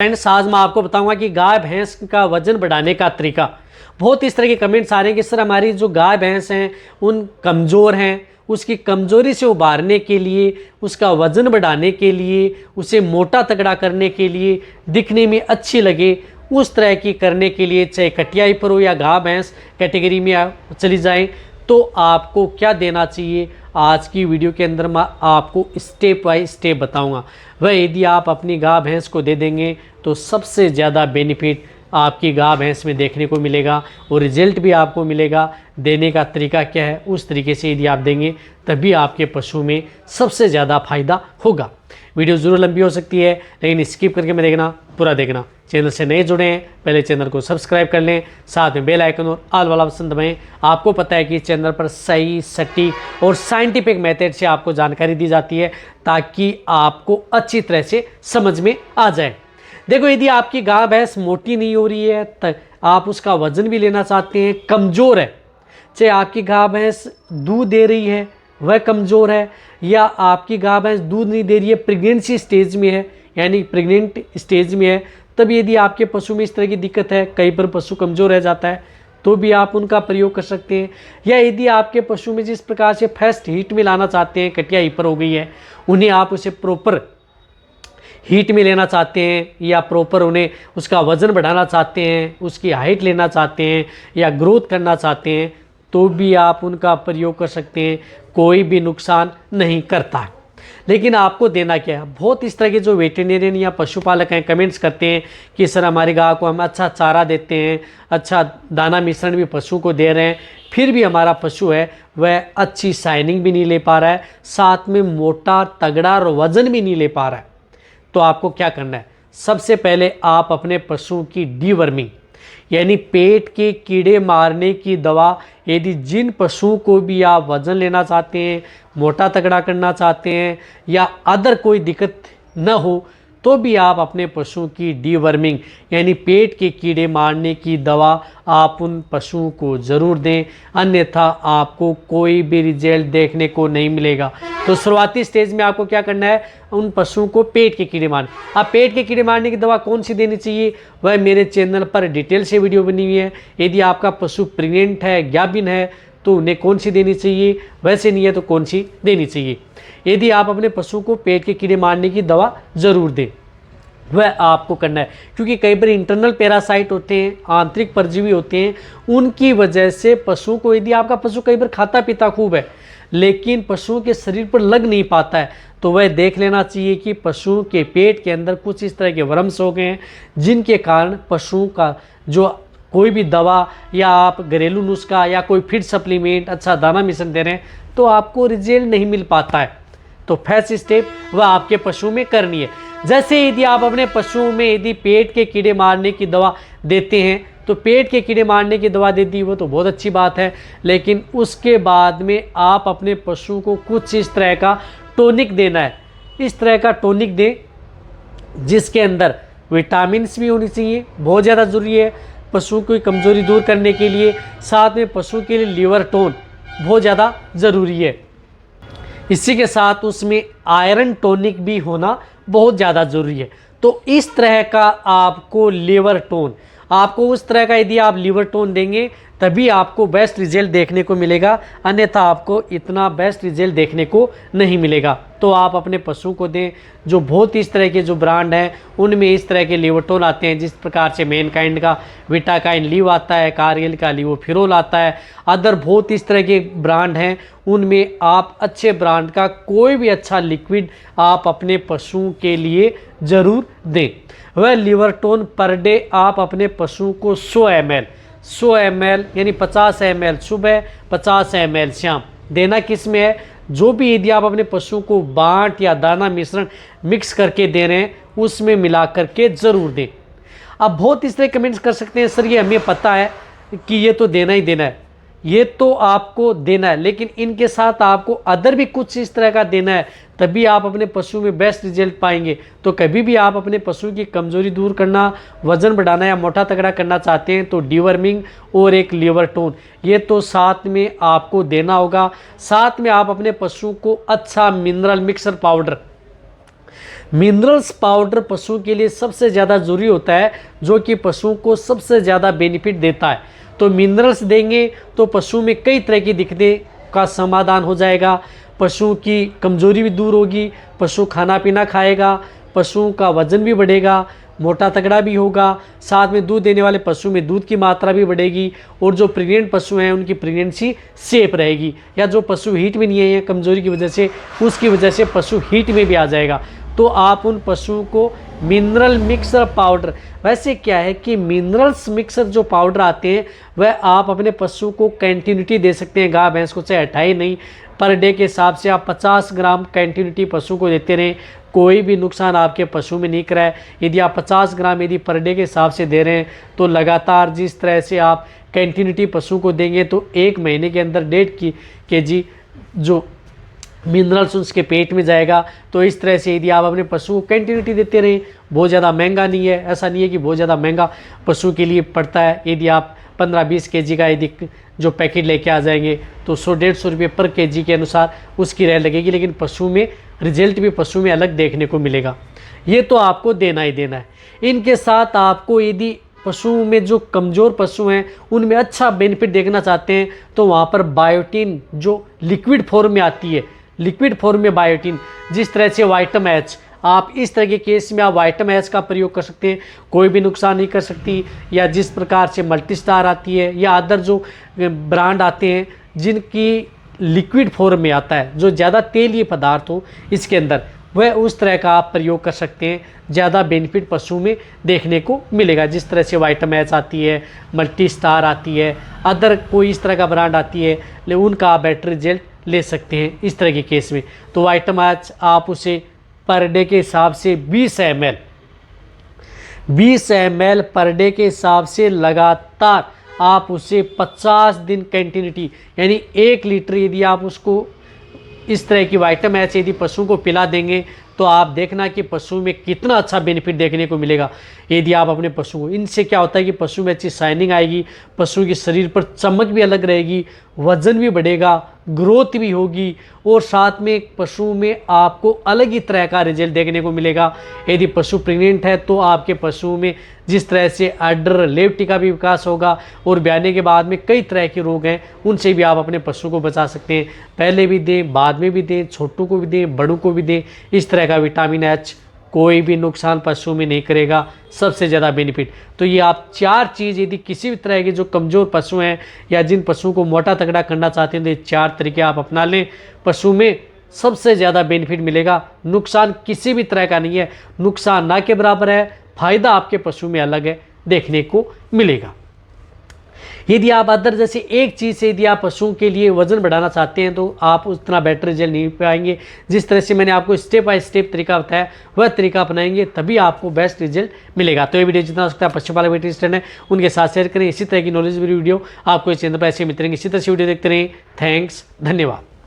Friends, आज मैं आपको बताऊंगा कि गाय भैंस का वजन बढ़ाने का तरीका। बहुत इस तरह के कमेंट्स आ रहे हैं कि सर हमारी जो गाय भैंस हैं उन कमज़ोर हैं, उसकी कमज़ोरी से उबारने के लिए, उसका वज़न बढ़ाने के लिए, उसे मोटा तगड़ा करने के लिए, दिखने में अच्छी लगे उस तरह की करने के लिए, चाहे कटियाई पर हो या गाय भैंस कैटेगरी में चली जाएँ, तो आपको क्या देना चाहिए। आज की वीडियो के अंदर मैं आपको स्टेप बाय स्टेप बताऊंगा। वह यदि आप अपनी गाय भैंस को दे देंगे तो सबसे ज़्यादा बेनिफिट आपकी गाय भैंस में देखने को मिलेगा और रिजल्ट भी आपको मिलेगा। देने का तरीका क्या है, उस तरीके से यदि आप देंगे तभी आपके पशु में सबसे ज़्यादा फायदा होगा। वीडियो ज़रूर लंबी हो सकती है लेकिन स्किप करके मैं देखना, पूरा देखना। चैनल से नए जुड़े हैं पहले चैनल को सब्सक्राइब कर लें, साथ में बेल आइकन और ऑल वाला ऑप्शन दबाएं। आपको पता है कि इस चैनल पर सही, सटीक और साइंटिफिक मेथड से आपको जानकारी दी जाती है ताकि आपको अच्छी तरह से समझ में आ जाए। देखो, यदि आपकी गाय भैंस मोटी नहीं हो रही है, तो आप उसका वजन भी लेना चाहते हैं, कमज़ोर है, चाहे आपकी गाय भैंस दूध दे रही है वह कमज़ोर है, या आपकी गाय भैंस दूध नहीं दे रही है, प्रेगनेंसी स्टेज में है यानी प्रेग्नेंट स्टेज में है, तब यदि आपके पशु में इस तरह की दिक्कत है, कई बार पशु कमज़ोर रह जाता है, तो भी आप उनका प्रयोग कर सकते हैं। या यदि आपके पशु में जिस प्रकार से फर्स्ट हीट में लाना चाहते हैं, कटिया हिपर हो गई है, उन्हें आप उसे प्रॉपर हीट में लेना चाहते हैं, या प्रॉपर उन्हें उसका वज़न बढ़ाना चाहते हैं, उसकी हाइट लेना चाहते हैं या ग्रोथ करना चाहते हैं, तो भी आप उनका प्रयोग कर सकते हैं, कोई भी नुकसान नहीं करता है। लेकिन आपको देना क्या है। बहुत इस तरह के जो वेटेरियन या पशुपालक हैं कमेंट्स करते हैं कि सर हमारी गाय को हम अच्छा चारा देते हैं, अच्छा दाना मिश्रण भी पशु को दे रहे हैं, फिर भी हमारा पशु है वह अच्छी शाइनिंग भी नहीं ले पा रहा है, साथ में मोटा तगड़ा और वजन भी नहीं ले पा रहा है। तो आपको क्या करना है, सबसे पहले आप अपने पशु की डीवर्मिंग यानी पेट के कीड़े मारने की दवा, यदि जिन पशुओं को भी आप वज़न लेना चाहते हैं, मोटा तगड़ा करना चाहते हैं या अदर कोई दिक्कत न हो, तो भी आप अपने पशु की डीवर्मिंग यानी पेट के कीड़े मारने की दवा आप उन पशुओं को ज़रूर दें, अन्यथा आपको कोई भी रिजल्ट देखने को नहीं मिलेगा। तो शुरुआती स्टेज में आपको क्या करना है, उन पशुओं को पेट के कीड़े मारने। अब पेट के कीड़े मारने की दवा कौन सी देनी चाहिए, वह मेरे चैनल पर डिटेल से वीडियो बनी हुई है। यदि आपका पशु प्रेग्नेंट है, ज्ञाबिन है, तो उन्हें कौन सी देनी चाहिए, वैसे नहीं है तो कौन सी देनी चाहिए। यदि आप अपने पशु को पेट के कीड़े मारने की दवा ज़रूर दें, वह आपको करना है, क्योंकि कई बार इंटरनल पैरासाइट होते हैं, आंतरिक परजीवी होते हैं, उनकी वजह से पशु को, यदि आपका पशु कई बार खाता पीता खूब है लेकिन पशुओं के शरीर पर लग नहीं पाता है, तो वह देख लेना चाहिए कि पशुओं के पेट के अंदर कुछ इस तरह के वर्म्स हो गए हैं जिनके कारण पशुओं का जो कोई भी दवा या आप घरेलू नुस्खा या कोई फीड सप्लीमेंट, अच्छा दाना मिश्रण दे रहे हैं, तो आपको रिजल्ट नहीं मिल पाता है। तो फर्स्ट स्टेप वह आपके पशु में करनी है। जैसे यदि आप अपने पशुओं में यदि पेट के कीड़े मारने की दवा देते हैं, तो पेट के कीड़े मारने की दवा दे दी वो तो बहुत अच्छी बात है, लेकिन उसके बाद में आप अपने पशु को कुछ इस तरह का टॉनिक देना है। इस तरह का टॉनिक दें जिसके अंदर विटामिन्स भी होनी चाहिए, बहुत ज़्यादा ज़रूरी है पशु की कमज़ोरी दूर करने के लिए, साथ में पशु के लिए लीवर टोन बहुत ज़्यादा ज़रूरी है। इसी के साथ उसमें आयरन टॉनिक भी होना बहुत ज़्यादा ज़रूरी है। तो इस तरह का आपको लीवर टोन, आपको उस तरह का यदि आप लीवर टोन देंगे तभी आपको बेस्ट रिजल्ट देखने को मिलेगा, अन्यथा आपको इतना बेस्ट रिजल्ट देखने को नहीं मिलेगा। तो आप अपने पशु को दें। जो बहुत इस तरह के जो ब्रांड हैं उनमें इस तरह के लीवर टोन आते हैं, जिस प्रकार से मैनकाइंड का विटाकाइन लीव आता है, कारगिल का लीवोफिरोल आता है, अदर बहुत इस तरह के ब्रांड हैं, उनमें आप अच्छे ब्रांड का कोई भी अच्छा लिक्विड आप अपने पशुओं के लिए ज़रूर दें। वह लीवर टोन पर डे आप अपने पशु को 100 ml यानी 50 ml सुबह, 50 ml शाम देना। किस में है, जो भी यदि आप अपने पशु को बांट या दाना मिश्रण मिक्स करके दे रहे हैं उसमें मिला करके ज़रूर दें। अब बहुत इस तरह कमेंट्स कर सकते हैं, सर ये हमें पता है कि ये तो देना ही देना है, ये तो आपको देना है, लेकिन इनके साथ आपको अदर भी कुछ इस तरह का देना है, तभी आप अपने पशु में बेस्ट रिजल्ट पाएंगे। तो कभी भी आप अपने पशु की कमज़ोरी दूर करना, वज़न बढ़ाना या मोटा तगड़ा करना चाहते हैं तो डीवर्मिंग और एक लीवर टोन ये तो साथ में आपको देना होगा। साथ में आप अपने पशु को अच्छा mineral mixer powder minerals powder पशुओं के लिए सबसे ज़्यादा ज़रूरी होता है, जो कि पशुओं को सबसे ज़्यादा बेनिफिट देता है। तो मिनरल्स देंगे तो पशु में कई तरह की दिक्कतें का समाधान हो जाएगा, पशुओं की कमज़ोरी भी दूर होगी, पशु खाना पीना खाएगा, पशुओं का वजन भी बढ़ेगा, मोटा तगड़ा भी होगा, साथ में दूध देने वाले पशु में दूध की मात्रा भी बढ़ेगी, और जो प्रेग्नेंट पशु हैं उनकी प्रेगनेंसी सेफ रहेगी, या जो पशु हीट में नहीं है कमज़ोरी की वजह से, उसकी वजह से पशु हीट में भी आ जाएगा। तो आप उन पशुओं को मिनरल मिक्सर पाउडर, वैसे क्या है कि मिनरल्स मिक्सर जो पाउडर आते हैं वह आप अपने पशु को कंटिन्यूटी दे सकते हैं, गाय भैंस को चाहे हटाए नहीं, पर डे के हिसाब से आप 50 ग्राम कंटिन्यूटी पशु को देते रहें, कोई भी नुकसान आपके पशु में नहीं कराए। यदि आप 50 ग्राम यदि पर डे के हिसाब से दे रहे हैं तो लगातार जिस तरह से आप कंटिन्यूटी पशु को देंगे तो 1 महीने के अंदर 1.5 kg जो मिनरल्स उसके पेट में जाएगा। तो इस तरह से यदि आप अपने पशु को कंटिन्यूटी देते रहें, बहुत ज़्यादा महंगा नहीं है, ऐसा नहीं है कि बहुत ज़्यादा महंगा पशु के लिए पड़ता है। यदि आप 15-20 kg का यदि जो पैकेट लेके आ जाएंगे तो 100-150 रुपये पर kg के अनुसार उसकी रेट लगेगी, लेकिन पशु में रिजल्ट भी पशु में अलग देखने को मिलेगा। ये तो आपको देना ही देना है। इनके साथ आपको यदि पशु में जो कमज़ोर पशु हैं उनमें अच्छा बेनिफिट देखना चाहते हैं तो वहाँ पर बायोटीन जो लिक्विड फॉर्म में आती है, लिक्विड फॉर्म में बायोटीन, जिस तरह से वाइटम एच, आप इस तरह के केस में आप वाइटम एच का प्रयोग कर सकते हैं, कोई भी नुकसान नहीं कर सकती। या जिस प्रकार से मल्टीस्टार आती है या अदर जो ब्रांड आते हैं जिनकी लिक्विड फॉर्म में आता है, जो ज़्यादा तेलीय पदार्थ हो इसके अंदर, वह उस तरह का आप प्रयोग कर सकते हैं, ज़्यादा बेनिफिट पशु में देखने को मिलेगा। जिस तरह से वाइटम एच आती है, मल्टी स्टार आती है, अदर कोई इस तरह का ब्रांड आती है, लेकिन उनका आप बेटर रिजल्ट ले सकते हैं इस तरह के केस में। तो वाइटम एच आप उसे पर डे के हिसाब से 20 ml पर डे के हिसाब से लगातार आप उसे 50 दिन कंटिन्यूटी, यानी 1 लीटर यदि आप उसको इस तरह की वाइटम एच यदि पशु को पिला देंगे तो आप देखना कि पशु में कितना अच्छा बेनिफिट देखने को मिलेगा। यदि आप अपने पशु को, इनसे क्या होता है कि पशु में अच्छी शाइनिंग आएगी, पशु के शरीर पर चमक भी अलग रहेगी, वजन भी बढ़ेगा, ग्रोथ भी होगी, और साथ में पशु में आपको अलग ही तरह का रिजल्ट देखने को मिलेगा। यदि पशु प्रेग्नेंट है तो आपके पशु में जिस तरह से अडर लेफ्टी का भी विकास होगा, और ब्याने के बाद में कई तरह के रोग हैं उनसे भी आप अपने पशु को बचा सकते हैं। पहले भी दें, बाद में भी दें, छोटों को भी दें, बड़ों को भी दें। इस तरह का विटामिन एच कोई भी नुकसान पशु में नहीं करेगा, सबसे ज़्यादा बेनिफिट। तो ये आप 4 चीज़ यदि किसी भी तरह के जो कमज़ोर पशु हैं या जिन पशुओं को मोटा तगड़ा करना चाहते हैं तो ये 4 तरीके आप अपना लें, पशु में सबसे ज़्यादा बेनिफिट मिलेगा। नुकसान किसी भी तरह का नहीं है, नुकसान ना के बराबर है, फ़ायदा आपके पशु में अलग है देखने को मिलेगा। यदि आप अदर जैसे एक चीज़ से यदि आप पशुओं के लिए वजन बढ़ाना चाहते हैं तो आप उतना बेटर रिजल्ट नहीं पाएंगे। जिस तरह से मैंने आपको स्टेप बाय स्टेप तरीका बताया वह तरीका अपनाएंगे तभी आपको बेस्ट रिजल्ट मिलेगा। तो ये वीडियो जितना हो सकता है पशुपालक वेटरिनरी है उनके साथ शेयर करें। इसी तरह की नॉलेज वीडियो आपको इस चैनल पर ऐसे मिलते रहेंगे। इसी तरह से वीडियो देखते रहें। थैंक्स, धन्यवाद।